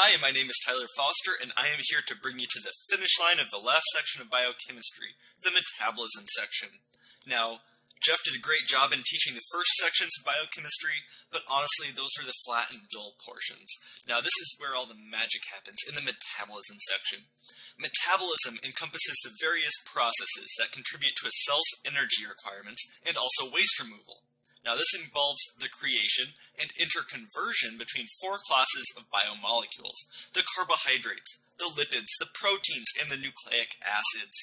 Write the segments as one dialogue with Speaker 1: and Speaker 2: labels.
Speaker 1: Hi, my name is Tyler Foster, and I am here to bring you to the finish line of the last section of biochemistry, the metabolism section. Now, Jeff did a great job in teaching the first sections of biochemistry, but honestly, those are the flat and dull portions. Now, this is where all the magic happens, in the metabolism section. Metabolism encompasses the various processes that contribute to a cell's energy requirements and also waste removal. Now, this involves the creation and interconversion between four classes of biomolecules: the carbohydrates, the lipids, the proteins, and the nucleic acids.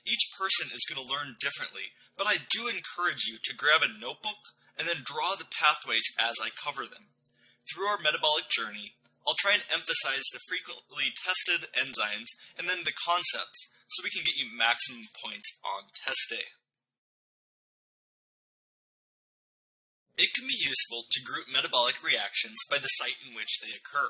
Speaker 1: Each person is going to learn differently, but I do encourage you to grab a notebook and then draw the pathways as I cover them. Through our metabolic journey, I'll try and emphasize the frequently tested enzymes and then the concepts so we can get you maximum points on test day. It can be useful to group metabolic reactions by the site in which they occur.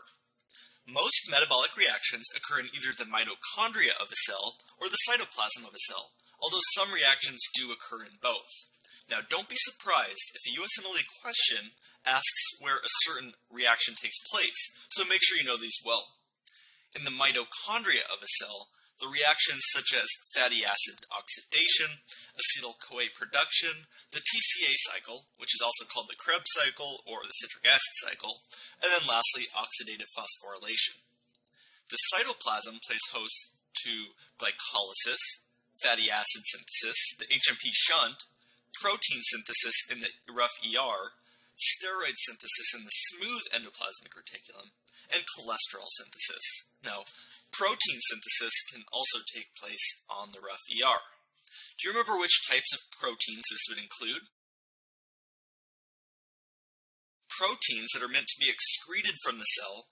Speaker 1: Most metabolic reactions occur in either the mitochondria of a cell or the cytoplasm of a cell, although some reactions do occur in both. Now, don't be surprised if a USMLE question asks where a certain reaction takes place, so make sure you know these well. In the mitochondria of a cell, the reactions such as fatty acid oxidation, acetyl-CoA production, the TCA cycle, which is also called the Krebs cycle or the citric acid cycle, and then lastly, oxidative phosphorylation. The cytoplasm plays host to glycolysis, fatty acid synthesis, the HMP shunt, protein synthesis in the rough ER, steroid synthesis in the smooth endoplasmic reticulum, and cholesterol synthesis. Now, protein synthesis can also take place on the rough ER. Do you remember which types of proteins this would include? Proteins that are meant to be excreted from the cell,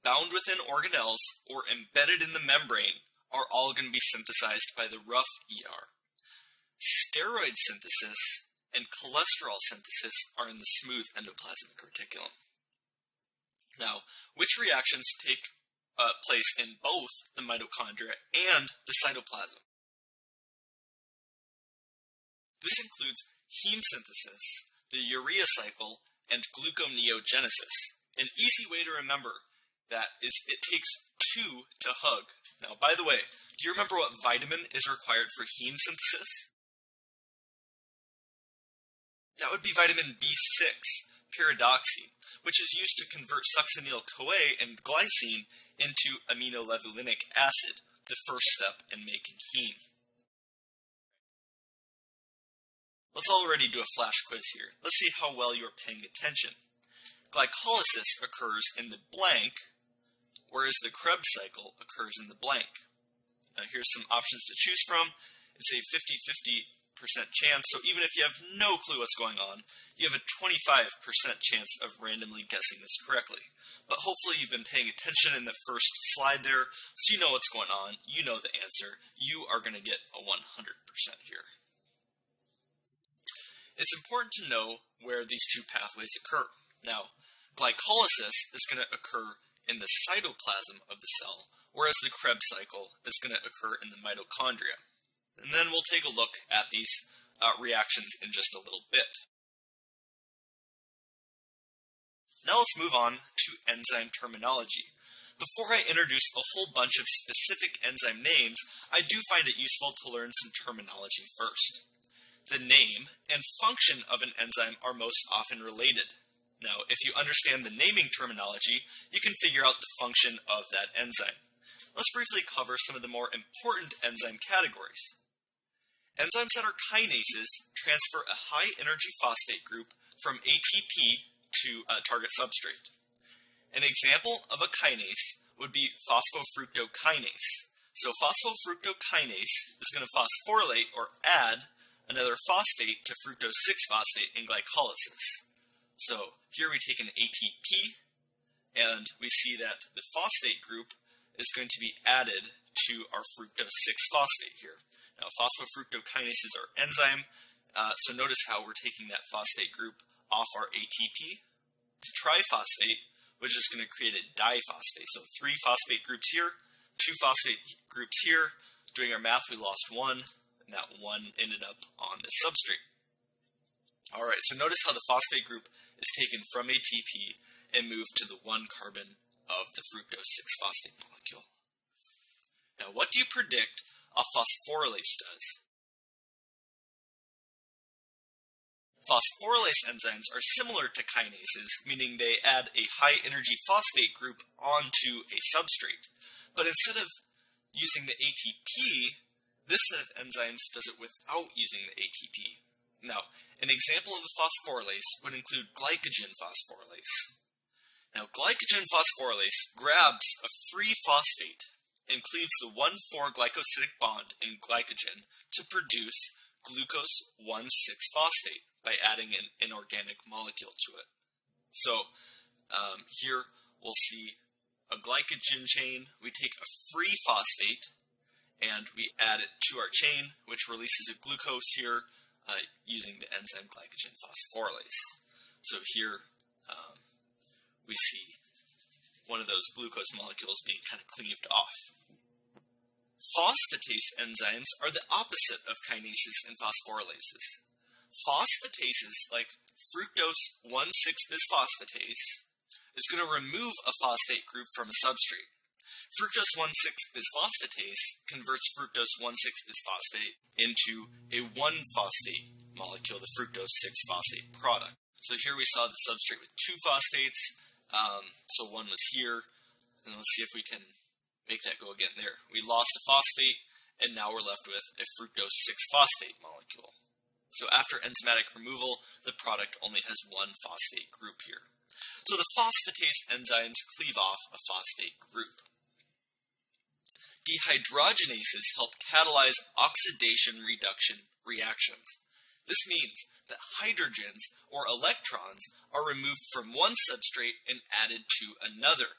Speaker 1: bound within organelles, or embedded in the membrane are all going to be synthesized by the rough ER. Steroid synthesis and cholesterol synthesis are in the smooth endoplasmic reticulum. Now, which reactions take place in both the mitochondria and the cytoplasm? This includes heme synthesis, the urea cycle, and gluconeogenesis. An easy way to remember that is it takes two to hug. Now, by the way, do you remember what vitamin is required for heme synthesis? That would be vitamin B6, pyridoxine, which is used to convert succinyl-CoA and glycine into aminolevulinic acid, the first step in making heme. Let's already do a flash quiz here. Let's see how well you're paying attention. Glycolysis occurs in the blank, whereas the Krebs cycle occurs in the blank. Now here's some options to choose from. It's a 50-50% chance, so even if you have no clue what's going on, you have a 25% chance of randomly guessing this correctly. But hopefully you've been paying attention in the first slide there, so you know what's going on, you know the answer. You are going to get a 100% here. It's important to know where these two pathways occur. Now, glycolysis is going to occur in the cytoplasm of the cell, whereas the Krebs cycle is going to occur in the mitochondria. And then we'll take a look at these reactions in just a little bit. Now let's move on to enzyme terminology. Before I introduce a whole bunch of specific enzyme names, I do find it useful to learn some terminology first. The name and function of an enzyme are most often related. Now, if you understand the naming terminology, you can figure out the function of that enzyme. Let's briefly cover some of the more important enzyme categories. Enzymes that are kinases transfer a high-energy phosphate group from ATP to a target substrate. An example of a kinase would be phosphofructokinase. So phosphofructokinase is going to phosphorylate or add another phosphate to fructose 6-phosphate in glycolysis. So here we take an ATP, and we see that the phosphate group is going to be added to our fructose 6-phosphate here. Now, phosphofructokinases are enzyme, so notice how we're taking that phosphate group off our ATP to triphosphate, which is going to create a diphosphate. So 3 phosphate groups here, 2 phosphate groups here. Doing our math, we lost 1, and that 1 ended up on the substrate. Alright, so notice how the phosphate group is taken from ATP and moved to the 1-carbon of the fructose 6-phosphate molecule. Now, what do you predict a phosphorylase does? Phosphorylase enzymes are similar to kinases, meaning they add a high-energy phosphate group onto a substrate. But instead of using the ATP, this set of enzymes does it without using the ATP. Now, an example of a phosphorylase would include glycogen phosphorylase. Now, glycogen phosphorylase grabs a free phosphate and cleaves the 1,4-glycosidic bond in glycogen to produce glucose 1,6-phosphate by adding an inorganic molecule to it. So here we'll see a glycogen chain. We take a free phosphate and we add it to our chain, which releases a glucose here using the enzyme glycogen phosphorylase. So here we see one of those glucose molecules being kind of cleaved off. Phosphatase enzymes are the opposite of kinases and phosphorylases. Phosphatases, like fructose 1,6-bisphosphatase, is going to remove a phosphate group from a substrate. Fructose 1,6-bisphosphatase converts fructose 1,6-bisphosphate into a 1-phosphate molecule, the fructose 6-phosphate product. So here we saw the substrate with 2 phosphates, so one was here, and let's see if we can make that go again there. We lost a phosphate, and now we're left with a fructose 6-phosphate molecule. So after enzymatic removal, the product only has 1 phosphate group here. So the phosphatase enzymes cleave off a phosphate group. Dehydrogenases help catalyze oxidation reduction reactions. This means that hydrogens, or electrons, are removed from one substrate and added to another.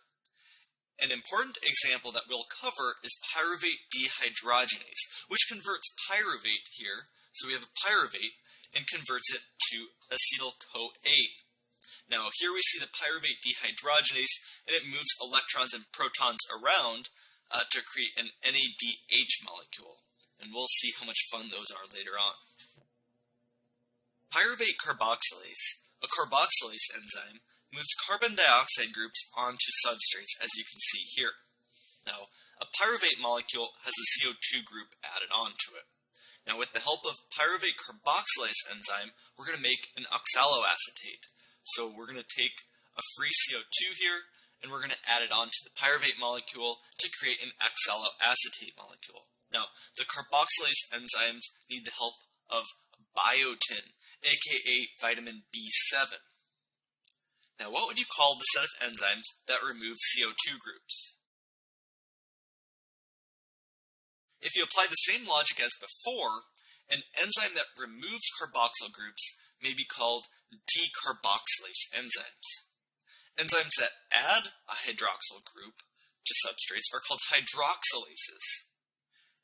Speaker 1: An important example that we'll cover is pyruvate dehydrogenase, which converts pyruvate here, so we have a pyruvate, and converts it to acetyl-CoA. Now here we see the pyruvate dehydrogenase, and it moves electrons and protons around to create an NADH molecule, and we'll see how much fun those are later on. Pyruvate carboxylase, a carboxylase enzyme, moves carbon dioxide groups onto substrates, as you can see here. Now, a pyruvate molecule has a CO2 group added onto it. Now, with the help of pyruvate carboxylase enzyme, we're going to make an oxaloacetate. So we're going to take a free CO2 here, and we're going to add it onto the pyruvate molecule to create an oxaloacetate molecule. Now, the carboxylase enzymes need the help of biotin, aka vitamin B7. Now, what would you call the set of enzymes that remove CO2 groups? If you apply the same logic as before, an enzyme that removes carboxyl groups may be called decarboxylase enzymes. Enzymes that add a hydroxyl group to substrates are called hydroxylases.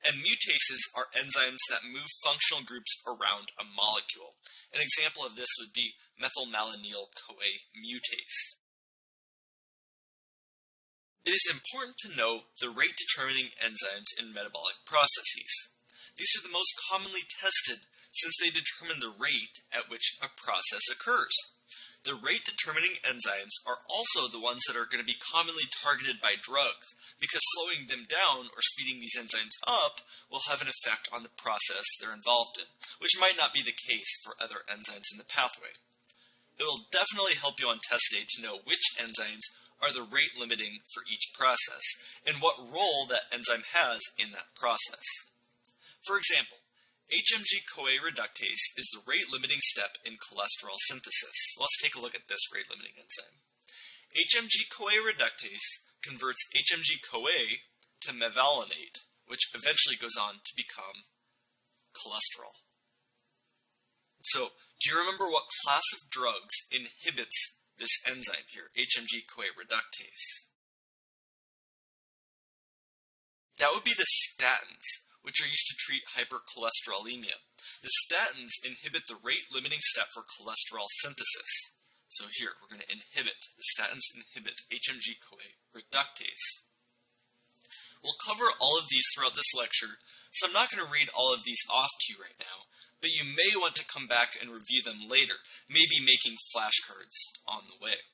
Speaker 1: And mutases are enzymes that move functional groups around a molecule. An example of this would be methylmalonyl-CoA mutase. It is important to know the rate-determining enzymes in metabolic processes. These are the most commonly tested since they determine the rate at which a process occurs. The rate-determining enzymes are also the ones that are going to be commonly targeted by drugs, because slowing them down or speeding these enzymes up will have an effect on the process they're involved in, which might not be the case for other enzymes in the pathway. It will definitely help you on test day to know which enzymes are the rate limiting for each process, and what role that enzyme has in that process. For example, HMG-CoA reductase is the rate-limiting step in cholesterol synthesis. Let's take a look at this rate-limiting enzyme. HMG-CoA reductase converts HMG-CoA to mevalonate, which eventually goes on to become cholesterol. So, do you remember what class of drugs inhibits this enzyme here, HMG-CoA reductase? That would be the statins, which are used to treat hypercholesterolemia. The statins inhibit the rate-limiting step for cholesterol synthesis. So here, we're going to inhibit, the statins inhibit HMG-CoA reductase. We'll cover all of these throughout this lecture, so I'm not going to read all of these off to you right now, but you may want to come back and review them later, maybe making flashcards on the way.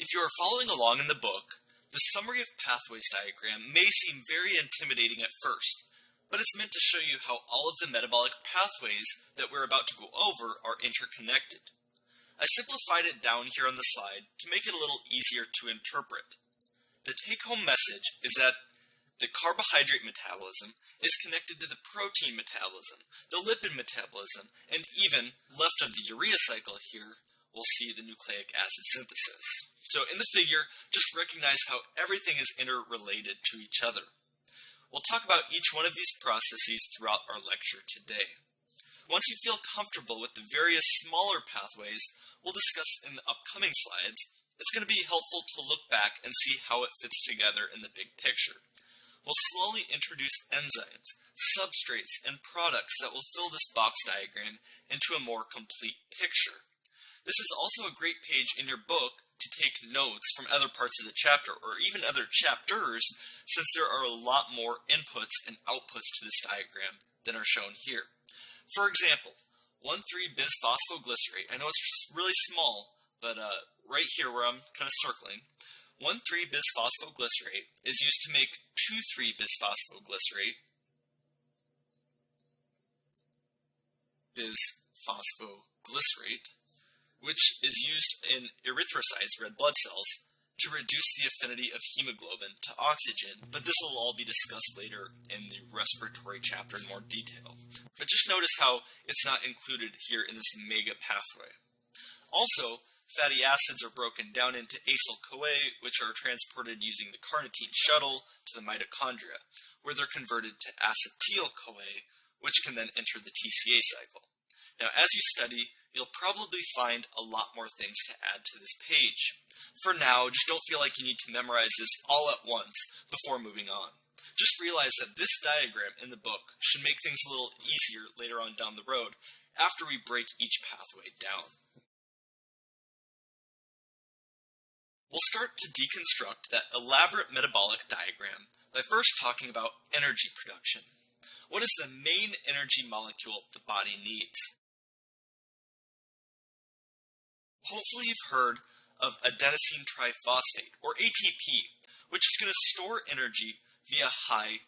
Speaker 1: If you are following along in the book, the summary of pathways diagram may seem very intimidating at first, but it's meant to show you how all of the metabolic pathways that we're about to go over are interconnected. I simplified it down here on the slide to make it a little easier to interpret. The take-home message is that the carbohydrate metabolism is connected to the protein metabolism, the lipid metabolism, and even, left of the urea cycle here, we'll see the nucleic acid synthesis. So in the figure, just recognize how everything is interrelated to each other. We'll talk about each one of these processes throughout our lecture today. Once you feel comfortable with the various smaller pathways we'll discuss in the upcoming slides, it's going to be helpful to look back and see how it fits together in the big picture. We'll slowly introduce enzymes, substrates, and products that will fill this box diagram into a more complete picture. This is also a great page in your book to take notes from other parts of the chapter or even other chapters, since there are a lot more inputs and outputs to this diagram than are shown here. For example, 1,3-bisphosphoglycerate. I know it's really small, but right here where I'm kind of circling, 1,3-bisphosphoglycerate is used to make 2,3-bisphosphoglycerate, which is used in erythrocytes, red blood cells, to reduce the affinity of hemoglobin to oxygen, but this will all be discussed later in the respiratory chapter in more detail. But just notice how it's not included here in this mega pathway. Also, fatty acids are broken down into acyl-CoA, which are transported using the carnitine shuttle to the mitochondria, where they're converted to acetyl-CoA, which can then enter the TCA cycle. Now, as you study, you'll probably find a lot more things to add to this page. For now, just don't feel like you need to memorize this all at once before moving on. Just realize that this diagram in the book should make things a little easier later on down the road after we break each pathway down. We'll start to deconstruct that elaborate metabolic diagram by first talking about energy production. What is the main energy molecule the body needs? Hopefully you've heard of adenosine triphosphate, or ATP, which is going to store energy via high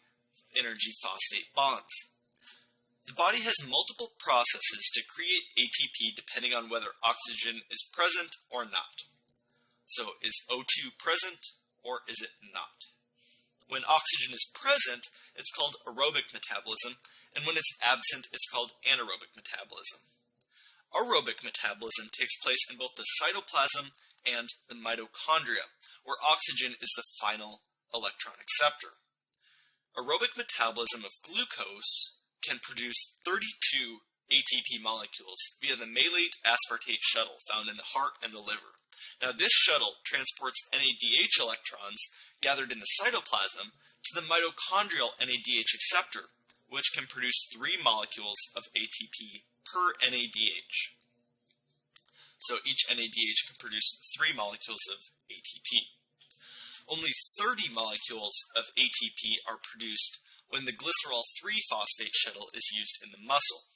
Speaker 1: energy phosphate bonds. The body has multiple processes to create ATP depending on whether oxygen is present or not. So is O2 present or is it not? When oxygen is present, it's called aerobic metabolism, and when it's absent, it's called anaerobic metabolism. Aerobic metabolism takes place in both the cytoplasm and the mitochondria, where oxygen is the final electron acceptor. Aerobic metabolism of glucose can produce 32 ATP molecules via the malate aspartate shuttle found in the heart and the liver. Now, this shuttle transports NADH electrons gathered in the cytoplasm to the mitochondrial NADH acceptor, which can produce 3 molecules of ATP per NADH. So each NADH can produce 3 molecules of ATP. Only 30 molecules of ATP are produced when the glycerol 3-phosphate shuttle is used in the muscle.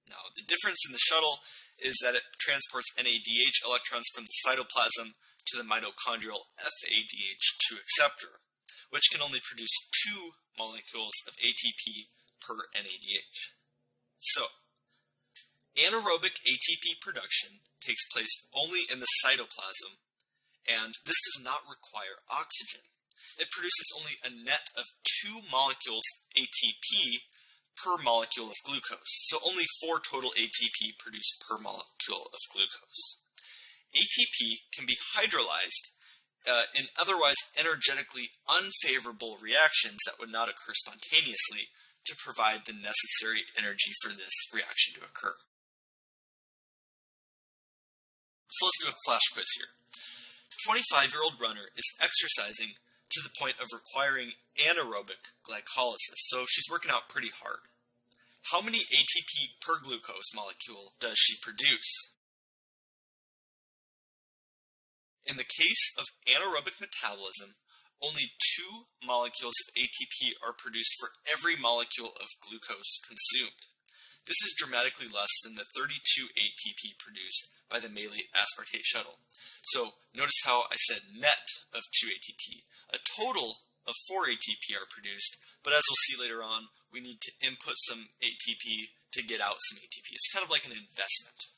Speaker 1: Now, the difference in the shuttle is that it transports NADH electrons from the cytoplasm to the mitochondrial FADH2 acceptor, which can only produce 2 molecules of ATP per NADH. So, anaerobic ATP production takes place only in the cytoplasm, and this does not require oxygen. It produces only a net of 2 molecules ATP per molecule of glucose, so only 4 total ATP produced per molecule of glucose. ATP can be hydrolyzed in otherwise energetically unfavorable reactions that would not occur spontaneously to provide the necessary energy for this reaction to occur. So let's do a flash quiz here. 25-year-old runner is exercising to the point of requiring anaerobic glycolysis, so she's working out pretty hard. How many ATP per glucose molecule does she produce? In the case of anaerobic metabolism, only 2 molecules of ATP are produced for every molecule of glucose consumed. This is dramatically less than the 32 ATP produced by the malate aspartate shuttle. So notice how I said net of 2 ATP. A total of 4 ATP are produced, but as we'll see later on, we need to input some ATP to get out some ATP. It's kind of like an investment.